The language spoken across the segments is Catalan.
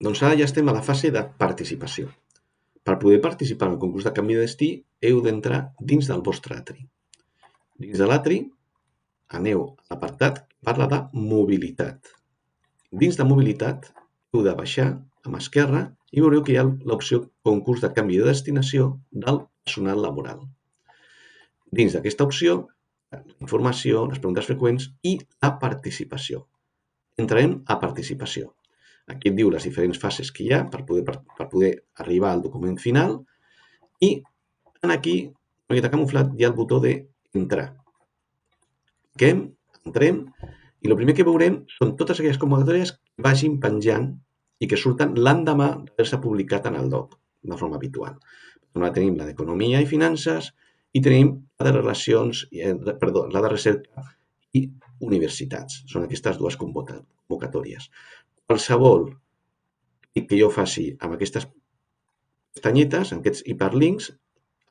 Doncs ara ja estem a la fase de participació. Per poder participar en el concurs de canvi de destí, heu d'entrar dins del vostre atri. Dins de l'atri, aneu a l'apartat que parla de mobilitat. Dins de mobilitat, heu de baixar a mà esquerra i veureu que hi ha l'opció concurs de canvi de destinació del personal laboral. Dins d'aquesta opció, la informació, les preguntes freqüents i la participació. Entrarem a participació. Aquí et diu les diferents fases que hi ha per poder arribar al document final i aquí, una miqueta camuflat, hi ha el botó d'entrar. Cliquem, entrem i el primer que veurem són totes aquelles convocatòries que vagin penjant i que surten l'endemà d'haver-se publicat en el DOC de forma habitual. Ara tenim la d'economia i finances i tenim la de relacions, la de recerca i universitats. Són aquestes dues convocatòries. Qualsevol que jo faci amb aquestes pestanyetes, amb aquests hiperlinks,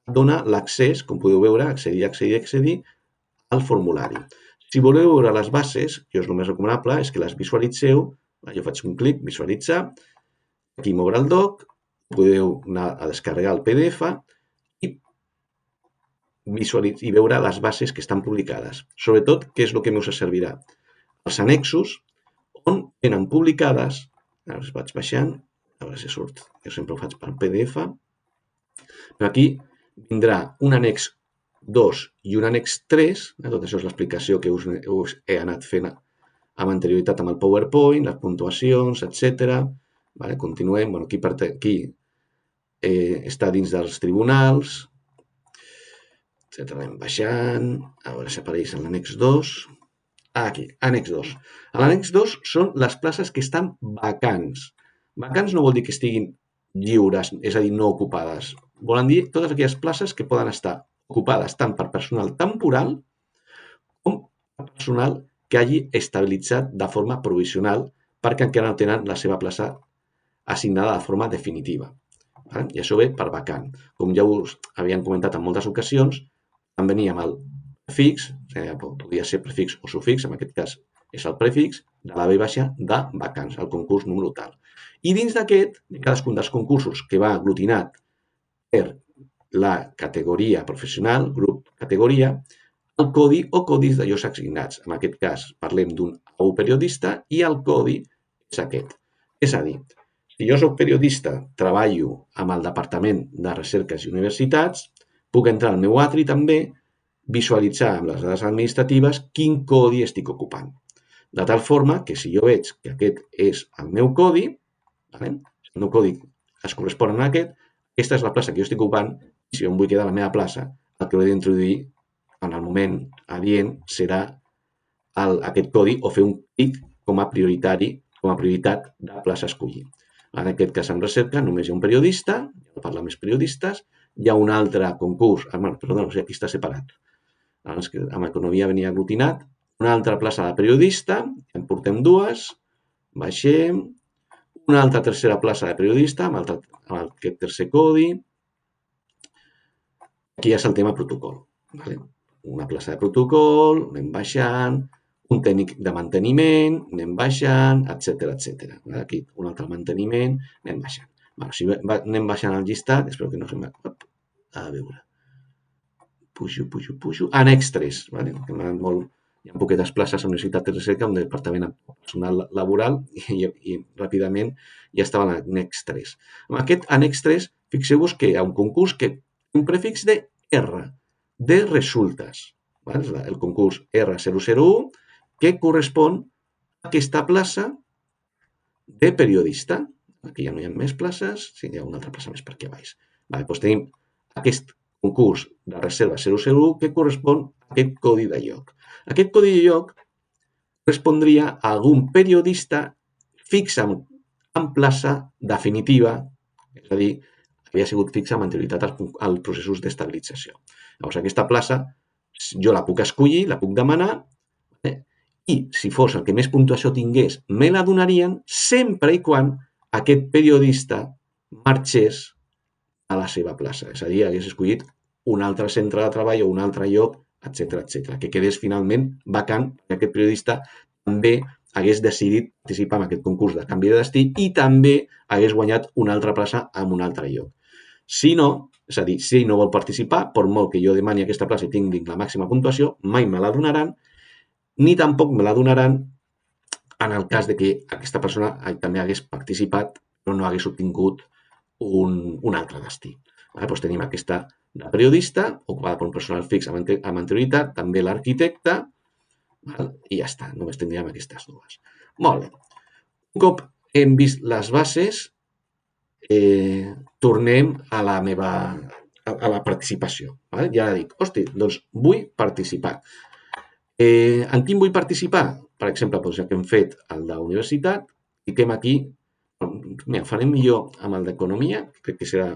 dona l'accés, com podeu veure, accedir al formulari. Si voleu veure les bases, jo és el més recomanable és que les visualitzeu. Jo faig un clic, visualitzar, aquí m'obre el doc, podeu anar a descarregar el PDF i veure les bases que estan publicades. Sobretot, què és el que us servirà? Els annexos, on tenen publicades, ara els vaig baixant, a veure si surt, jo sempre ho faig per PDF, però aquí vindrà un annex 2 i un annex 3, tot això és l'explicació que us he anat fent amb anterioritat amb el PowerPoint, les puntuacions, etc. Continuem, aquí està dins dels tribunals, etc. Anem baixant, a veure si apareix en l'annex 2. Aquí, annex 2. A l'annex 2 són les places que estan vacants. Vacants no vol dir que estiguin lliures, és a dir, no ocupades. Volen dir totes aquelles places que poden estar ocupades tant per personal temporal com per personal que hagi estabilitzat de forma provisional perquè encara no tenen la seva plaça assignada de forma definitiva. I això ve per vacant. Com ja us havien comentat en moltes ocasions, en venia amb el prefix, podria ser prefix o sufix, en aquest cas és el prefix, de la V baixa de vacants, el concurs número tal. I dins d'aquest, cadascun dels concursos que va aglutinat per la categoria professional, grup, categoria, el codi o codis de llocs assignats. En aquest cas parlem d'un AU periodista i el codi és aquest. És a dir, si jo soc periodista, treballo amb el Departament de Recerques i Universitats, puc entrar al meu atri també, visualitzar amb les dades administratives quin codi estic ocupant. De tal forma que si jo veig que aquest és el meu codi, el meu codi es correspon a aquesta és la plaça que jo estic ocupant, i si jo em vull quedar a la meva plaça, el que hauré d'introduir en el moment adient serà aquest codi o fer un clic com a prioritat de plaça a escollir. En aquest cas, en recerca, només hi ha un periodista, ja no parla més periodistes, hi ha un altre concurs, aquí està separat. Amb economia venia aglutinat, una altra plaça de periodista, en portem dues, baixem, una altra tercera plaça de periodista amb aquest tercer codi. Aquí ja és el tema protocol. Una plaça de protocol, anem baixant, un tècnic de manteniment, anem baixant, etc. Aquí un altre manteniment, anem baixant. Si anem baixant el llistat, espero que no se m'ha... A veure. Pujo. Annex 3. Hi ha poquetes places a la Universitat de Recerca, un departament personal laboral i ràpidament ja estava a l'annex 3. Amb aquest annex 3, fixeu-vos que hi ha un concurs que té un prefix de R, de resultes. El concurs R001 que correspon a aquesta plaça de periodista. Aquí ja no hi ha més places, sí, hi ha una altra plaça més per aquí a baix. Doncs tenim aquest concurs de reserva 001 que correspon a aquest codi de lloc. Aquest codi de lloc correspondria a algun periodista fix en plaça definitiva, és a dir, havia sigut fixa amb anterioritat als processos d'estabilització. Llavors, aquesta plaça jo la puc escollir, la puc demanar, i si fos el que més puntuació tingués, me la donarien sempre i quan aquest periodista marxés a la seva plaça. És a dir, hagués escollit un altre centre de treball o un altre lloc, etc. Que quedés finalment vacant, que aquest periodista també hagués decidit participar en aquest concurs de canvi de destí i també hagués guanyat una altra plaça en un altre lloc. Si no, és a dir, si ell no vol participar, per molt que jo demani aquesta plaça i tingui la màxima puntuació, mai me la donaran, ni tampoc me la donaran en el cas de que aquesta persona també hagués participat però no hagués obtingut un altre destí. Doncs tenim aquesta de periodista, ocupada per un personal fix amb anterioritat, també l'arquitecte, i ja està, només tindríem aquestes dues. Molt bé. Un cop hem vist les bases, tornem a la participació. Ja dic, hosti, doncs vull participar. En quin vull participar? Per exemple, ja que hem fet el d'universitat, fiquem aquí, farem millor amb el d'economia, crec que serà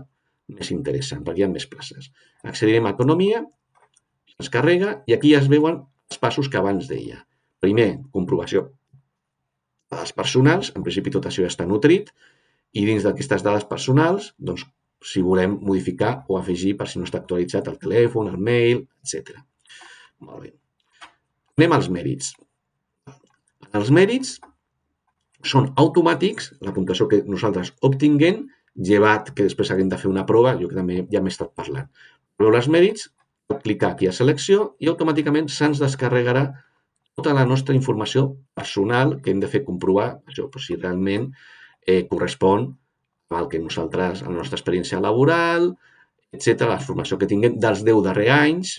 més interessant, perquè hi ha més places. Accedirem a economia, es carrega, i aquí ja es veuen els passos que abans deia. Primer, comprovació de dades personals, en principi tot això ja està nutrit, i dins d'aquestes dades personals, doncs, si volem modificar o afegir per si no està actualitzat el telèfon, el mail, etc. Molt bé. Anem als mèrits. Els mèrits són automàtics, la puntuació que nosaltres obtinguem, llevat que després haguem de fer una prova, jo que també ja m'he estat parlant. Però els mèrits, pot clicar aquí a selecció i automàticament se'ns descarregarà tota la nostra informació personal que hem de fer comprovar això, si realment correspon al que nosaltres, a la nostra experiència laboral, etc., la formació que tinguem dels 10 darrers anys,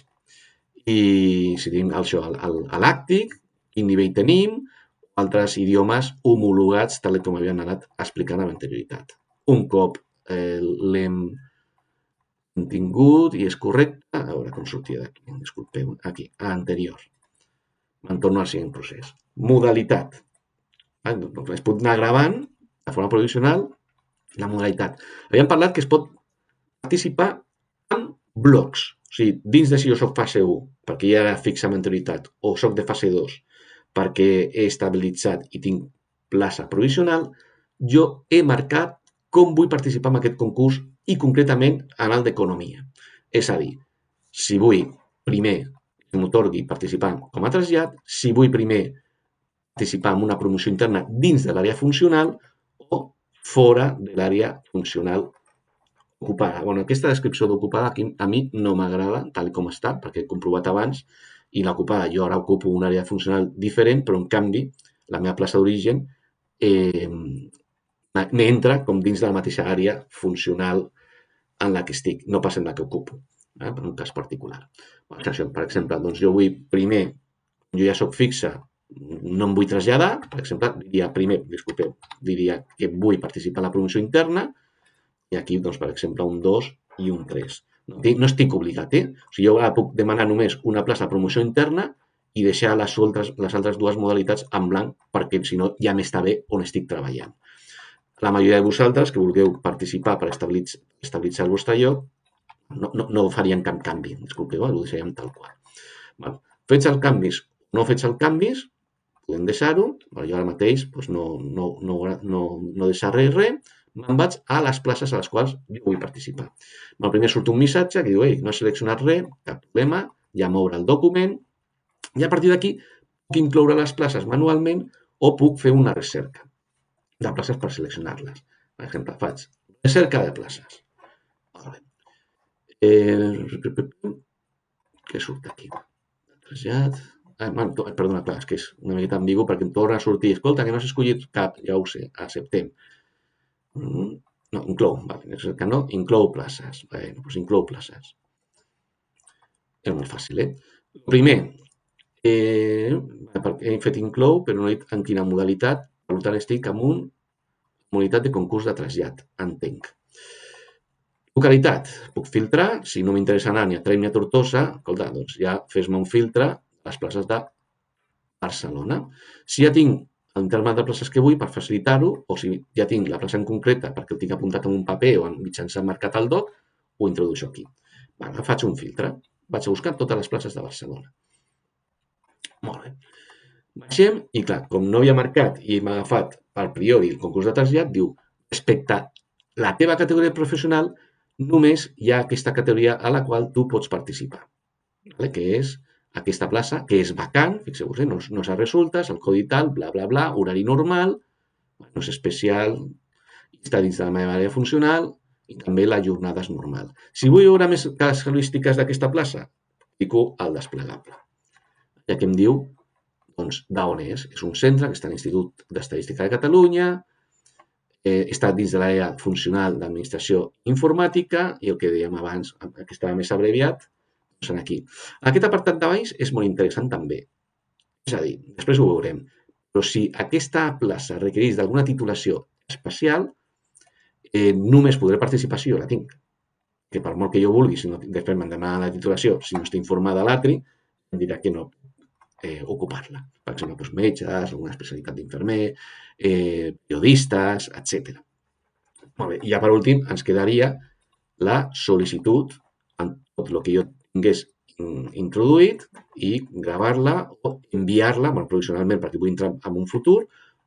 i si tenim això a l'àctic, quin nivell tenim, altres idiomes homologats, tal com havien anat explicant amb anterioritat. Un cop l'hem tingut i és correcte, a veure com sortia d'aquí, disculpeu, aquí, a anterior. Me'n torno al següent procés. Modalitat. Es pot anar gravant de forma provisional la modalitat. Havíem parlat que es pot participar en blocs. O sigui, dins de si jo soc fase 1, perquè ja era fixa amb anterioritat, o soc de fase 2, perquè he estabilitzat i tinc plaça provisional, jo he marcat com vull participar en aquest concurs i concretament en el d'economia. És a dir, si vull primer que m'atorgui participar com a trasllat, si vull primer participar en una promoció interna dins de l'àrea funcional o fora de l'àrea funcional ocupada. Aquesta descripció d'ocupada aquí a mi no m'agrada tal com està, perquè he comprovat abans, i l'ocupada jo ara ocupo una àrea funcional diferent, però en canvi la meva plaça d'origen m'entra com dins de la mateixa àrea funcional en la que estic, no pas en la que ocupo, per un cas particular. Per exemple, doncs jo vull primer, jo ja soc fixa, no em vull traslladar, per exemple, diria que vull participar en la promoció interna, i aquí, doncs, per exemple, un 2 i un 3. No estic obligat, O sigui, jo ara puc demanar només una plaça de promoció interna i deixar les altres dues modalitats en blanc, perquè si no ja m'està bé on estic treballant. La majoria de vosaltres que vulgueu participar per estabilitzar el vostre lloc no farien cap canvi, disculpeu, ho deixaríem tal qual. Fets els canvis o no fets els canvis, podem deixar-ho, jo ara mateix no deixaré res, me'n vaig a les places a les quals jo vull participar. Primer surt un missatge que diu, no has seleccionat res, cap problema, ja m'obre el document, i a partir d'aquí puc incloure les places manualment o puc fer una recerca de places per seleccionar-les. Per exemple, faig recerca de places. Què surt aquí? Trasllat. Perdona, clar, és que és una miqueta ambigu perquè em torna a sortir. Escolta, que no has escollit cap, ja ho sé, acceptem. No, inclou, recerca no, inclou places. Doncs inclou places. És molt fàcil, Primer, he fet inclou, però no he dit en quina modalitat, per tant estic en una modalitat de concurs de trasllat, entenc. Localitat, puc filtrar, si no m'interessa anar ni a Tremp ni a Tortosa, escolta, doncs ja fes-me un filtre a les places de Barcelona. Si ja tinc el terme de places que vull, per facilitar-ho, o si ja tinc la plaça en concreta perquè el tinc apuntat en un paper o mitjançant marcat al doc, ho introdueixo aquí. Faig un filtre, vaig a buscar totes les places de Barcelona. Molt bé. Baixem i, clar, com no havia marcat i m'ha agafat per priori el concurs de trasllat, diu, respecte a la teva categoria professional, només hi ha aquesta categoria a la qual tu pots participar, que és aquesta plaça, que és vacant, fixeu-vos, no s'ha resultat, el codi tal, bla, bla, bla, horari normal, no és especial, està dins de la meva àrea funcional i també la jornada és normal. Si vull veure més característiques d'aquesta plaça, clico al desplegable. Ja que em diu doncs, d'on és. És un centre que està a l'Institut d'Estadística de Catalunya, està dins de l'àrea funcional d'administració informàtica i el que dèiem abans, que estava més abreviat, doncs aquí. Aquest apartat de baix és molt interessant també. És a dir, després ho veurem, però si aquesta plaça requereix d'alguna titulació especial, només podré participar si jo la tinc. Que per molt que jo vulgui, si no, després m'han demanat la titulació, si no està informada l'ATRI, em dirà que no ocupar-la. Per exemple, doncs, metges, alguna especialitat d'infermer, periodistes, etc. Molt bé, i ja per últim ens quedaria la sol·licitud amb tot el que jo tingués introduït i gravar-la o enviar-la, bueno, provisionalment perquè vull entrar en un futur,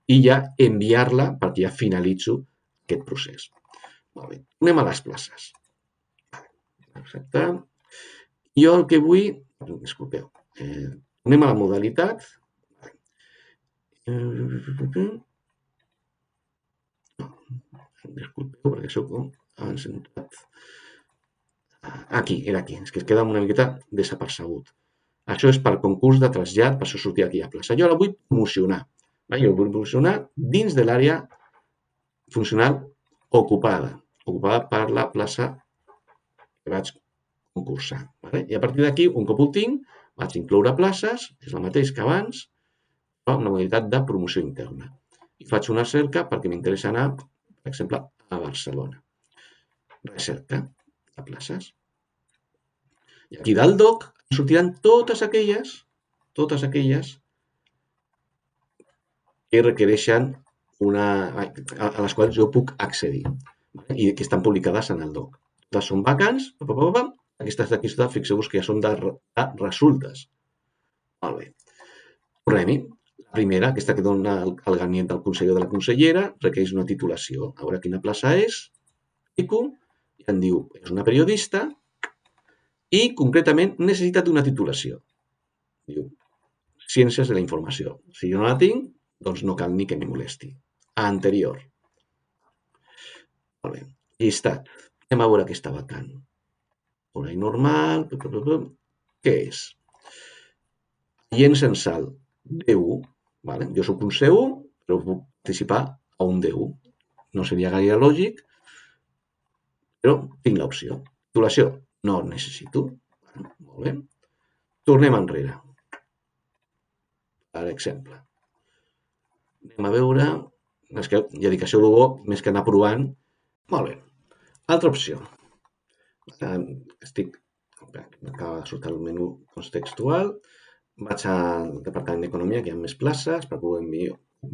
i ja enviar-la perquè ja finalitzo aquest procés. Molt bé, anem a les places. Exacte. Jo el que vull... Disculpeu. Anem a la modalitat. Disculpeu, perquè això abans he entrat... Aquí, era aquí. És que es queda una miqueta desapercebut. Això és per concurs de trasllat, per això sortir aquí a plaça. Jo la vull promocionar. Jo la vull promocionar dins de l'àrea funcional ocupada. Ocupada per la plaça que vaig concursar. I a partir d'aquí, un cop ho tinc, vaig incloure places, és el mateix que abans, però amb la modalitat de promoció interna. I faig una cerca perquè m'interessa anar, per exemple, a Barcelona. Recerca de places. I aquí del doc sortiran totes aquelles que requereixen a les quals jo puc accedir i que estan publicades en el doc. Totes són vacants, aquestes d'aquí sota, fixeu-vos que ja són de resultes. Molt bé. Tornem-hi. La primera, aquesta que dona el gabinet del conseller o de la consellera, requereix una titulació. A veure quina plaça és. Clico i em diu, és una periodista i concretament necessita d'una titulació. Diu, Ciències de la Informació. Si jo no la tinc, doncs no cal ni que m'hi molesti. Anterior. Molt bé. Llistat. Anem a veure aquesta vacant. Horari normal. Què és? Agent censal D1. Jo soc un C1, però puc participar a un D1. No seria gaire lògic, però tinc l'opció. Titulació no necessito. Molt bé. Tornem enrere. Per exemple. Anem a veure... És que ja dic, això bo, més que anar provant. Molt bé. Altra opció. M'acaba de sortir el menú contextual. Vaig al Departament d'Economia, que hi ha més places, per poder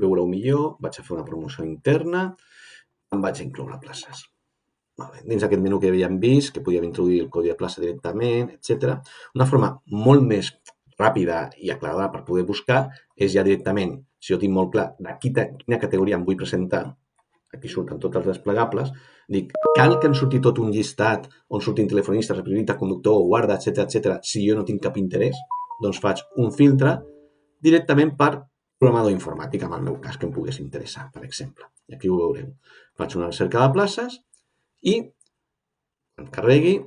veure-ho millor. Vaig a fer una promoció interna. Em vaig a incloure places. Dins d'aquest menú que havíem vist, que podíem introduir el codi de plaça directament, etc. Una forma molt més ràpida i aclarada per poder buscar és ja directament, si jo tinc molt clar de quina categoria em vull presentar, aquí surten tots els desplegables, dic, cal que em surti tot un llistat on surtin telefonistes, representa, conductor, guarda, etc. Si jo no tinc cap interès, doncs faig un filtre directament per programador informàtic, en el meu cas, que em pogués interessar, per exemple. I aquí ho veureu. Faig una recerca de places i em carregui,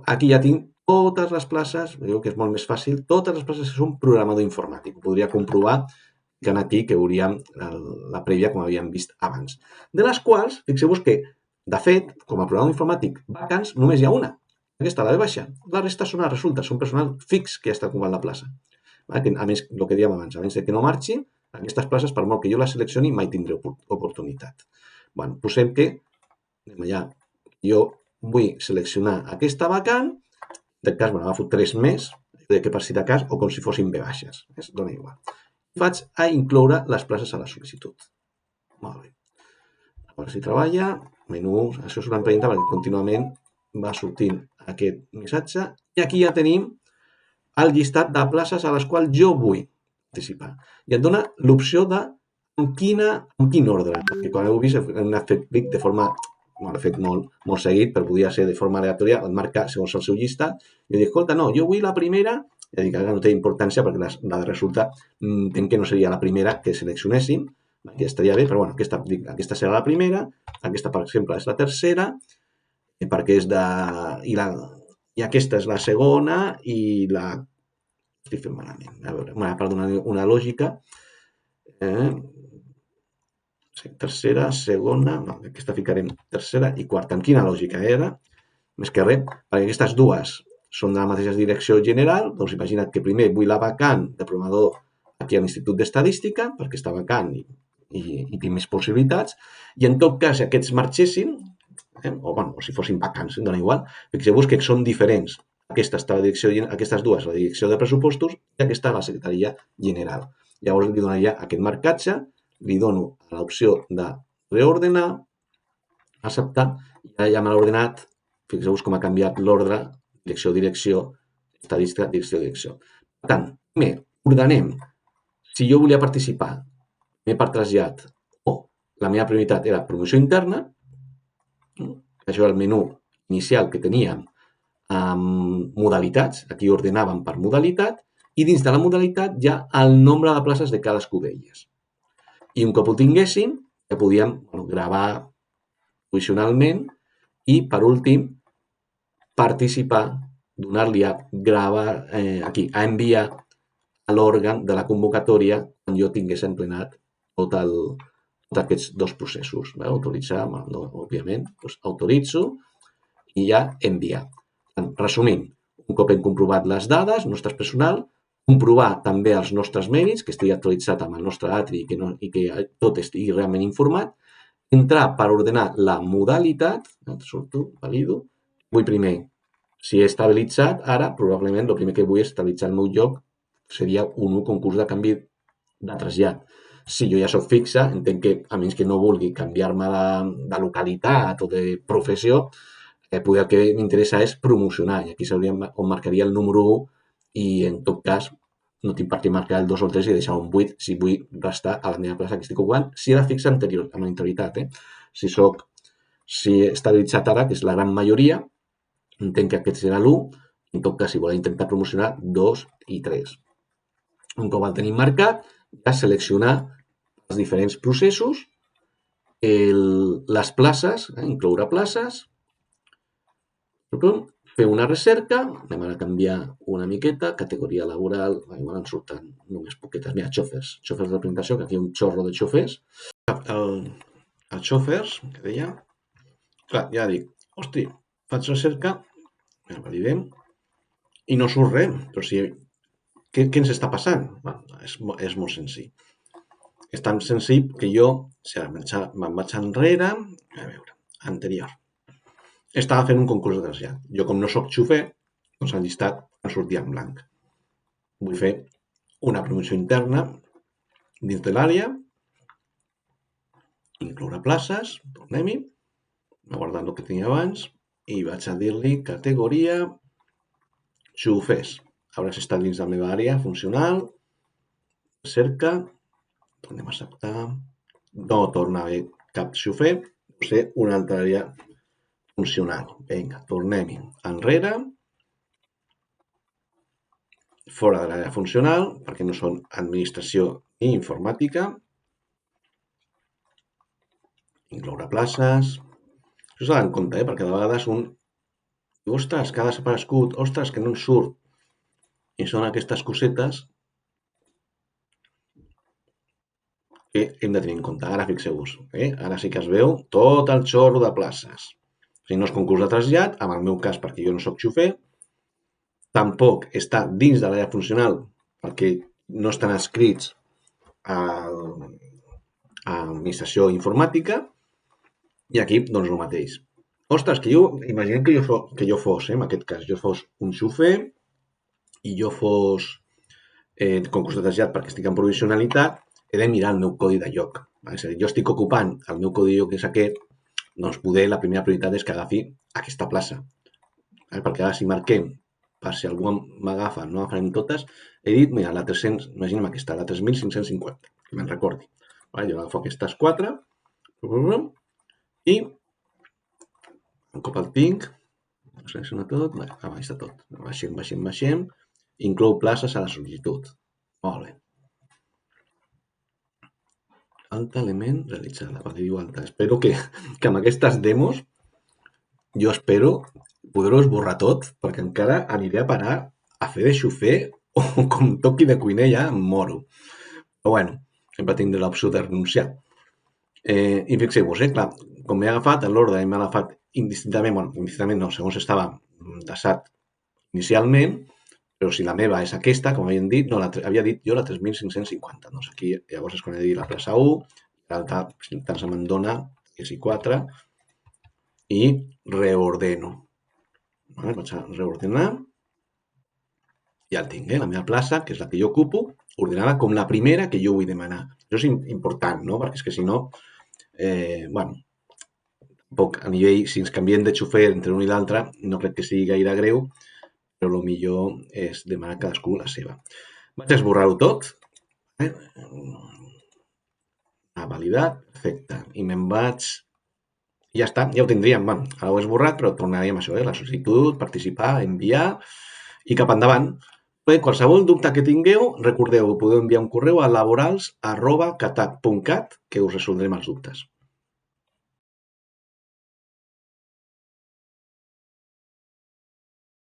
aquí ja tinc totes les places, veieu que és molt més fàcil, totes les places que són programador informàtic. Ho podria comprovar que aquí que veuríem la prèvia com havíem vist abans. De les quals, fixeu-vos que, de fet, com a programador informàtic vacants, només hi ha una. Aquesta, la de baixa. La resta són a resultes, són personal fix que ja està ocupant la plaça. A més, el que dèiem abans, abans que no marxi, aquestes places, per molt que jo les seleccioni, mai tindré oportunitat. Posem que, allà, jo vull seleccionar aquesta vacant, en aquest cas m'agafo 3 més, que per si de cas, o com si fossin B baixes. Dóna igual. Vaig a incloure les places a la sol·licitud. Molt bé. A veure si treballa. Menús. Això és una empremta perquè contínuament va sortint aquest missatge. I aquí ja tenim el llistat de places a les quals jo vull participar. I et dona l'opció de en quin ordre. Perquè quan heu vist hem anat fet clic de forma, de fet molt seguit, però podia ser de forma aleatòria, et marca segons el seu llistat. I jo dic, escolta, no, jo vull la primera Ja dic, ara no té importància perquè la de resultat entenc que no seria la primera que seleccionéssim, que estaria bé, però bueno, aquesta serà la primera, aquesta, per exemple, és la tercera, perquè és de... I aquesta és la segona i la... Estic fent malament. A veure, per donar una lògica. Tercera, segona... No, aquesta ficarem tercera i quarta. Amb quina lògica era? Més que res, perquè aquestes dues són de la mateixa direcció general, doncs imagina't que primer vull la vacant de programador aquí a l'Institut d'Estadística, perquè està vacant i tinc més possibilitats, i en tot cas, si aquests marxessin, o si fossin vacants, dona igual, fixeu-vos que són diferents. Aquesta està a la direcció, aquestes dues a la direcció de pressupostos i aquesta a la secretaria general. Llavors li donaria aquest marcatge, li dono a l'opció de reordenar, acceptar, i ara ja me l'ha ordenat. Fixeu-vos com ha canviat l'ordre, direcció, direcció, estadística, direcció, direcció. Per tant, primer, ordenem. Si jo volia participar, m'he per trasllat, o la meva prioritat era promoció interna, això era el menú inicial que teníem amb modalitats, aquí ordenàvem per modalitat, i dins de la modalitat ja el nombre de places de cadascú d'elles. I un cop ho tinguéssim, ja podíem gravar provisionalment i, per últim, participar, donar-li a gravar aquí, a enviar a l'òrgan de la convocatòria quan jo tingués emplenat tots aquests dos processos. Autoritzar, òbviament, doncs autoritzo i ja enviar. Resumint, un cop hem comprovat les dades, el nostre personal, comprovar també els nostres mèrits, que estigui actualitzat amb el nostre atri i que tot estigui realment informat, entrar per ordenar la modalitat, surto, valido, vull primer, si he estabilitzat, ara probablement el primer que vull és estabilitzar el meu lloc, seria un concurs de canvi de trasllat. Si jo ja soc fixa, entenc que, a menys que no vulgui canviar-me de localitat o de professió, poder el que m'interessa és promocionar, i aquí seria on marcaria el número 1 i en tot cas no tinc per què marcar el 2 o el 3 i deixar un 8 si vull restar a la meva plaça que estic ocupant, si era fixa anterior, amb anterioritat. Si he estabilitzat ara, que és la gran majoria, entenc que aquest serà l'1, en tot cas si vol intentar promocionar 2 i 3. Un cop el tenim marcat, ja seleccionar els diferents processos, les places, incloure places, fer una recerca, anem a canviar una miqueta, categoria laboral, igual en surten només poquetes, mira, xòfers de presentació, que aquí hi ha un xorro de xòfers. Els xòfers, que deia, clar, ja dic, hosti, faig recerca, validem, i no surt res, però si, què ens està passant? És molt senzill. És tan senzill que jo, si ara me'n vaig enrere, a veure, anterior, estava fent un concurs de trasllat. Jo, com no soc xofer, doncs al llistat em sortia en blanc. Vull fer una promoció interna dins de l'àrea, incloure places, tornem-hi, guardant el que tenia abans, i vaig a dir-li categoria xofers. Ara si està dins de la meva àrea funcional, cerca, tornem a acceptar, no torna a haver cap xofer, deu ser una altra àrea funcional. Vinga, tornem-hi enrere, fora de l'àrea funcional, perquè no són administració ni informàtica, incloure places. Això s'ha d'anar en compte, perquè de vegades un diu, ostres, que ha desaparegut, ostres, que no en surt. I són aquestes cosetes que hem de tenir en compte. Ara fixeu-vos, ara sí que es veu tot el xorro de places. Si no és concurs de trasllat, en el meu cas, perquè jo no soc xofer, tampoc està dins de l'àrea funcional, perquè no estan escrits a administració informàtica, i aquí, doncs, el mateix. Ostres, que jo, imaginem que jo fos, en aquest cas, jo fos un xofer i jo fos concurs de trasllat perquè estic en provisionalitat, he de mirar el meu codi de lloc. És a dir, jo estic ocupant el meu codi de lloc, que és aquest, doncs poder la primera prioritat és que agafi aquesta plaça. Perquè ara si marquem, per si algú m'agafa, no agafarem totes, he dit, mira, la 300, imaginem aquesta, la 3.550, que me'n recordi. Jo agafo aquestes 4, i un cop el tinc, selecciona tot, a baix de tot, baixem, inclou places a la sol·licitud. Molt bé. Alta element realitzada. Vale, diu alta. Espero que amb aquestes demos jo espero poder-ho esborrar tot, perquè encara aniré a parar a fer de xofer o com toqui de cuiner ja em moro. Però bueno, sempre tindré l'opció de renunciar. I fixeu-vos, clar, com m'he agafat l'ordre i m'he agafat indistintament, bueno, indistintament no, segons estava desat inicialment, però si la meva és aquesta, com havien dit, no, havia dit jo la 3.550. Doncs aquí llavors és quan he dit la plaça 1, l'altra tant se me'n dona, és i 4, i reordeno. Vale, vaig a reordenar. Ja el tinc, la meva plaça, que és la que jo ocupo, ordenada com la primera que jo vull demanar. Això és important, no? Perquè és que si no, bueno, tampoc a nivell, si ens canviem de xofer entre un i l'altre, no crec que sigui gaire greu, però el millor és demanar cadascú la seva. Vaig a esborrar-ho tot. Ha validat, perfecte. I me'n vaig... Ja està, ja ho tindríem. Bueno, ara ho he esborrat, però tornaríem a això, la sol·licitud, participar, enviar i cap endavant. Bé, qualsevol dubte que tingueu, recordeu, podeu enviar un correu a laborals@catac.cat que us resoldrem els dubtes.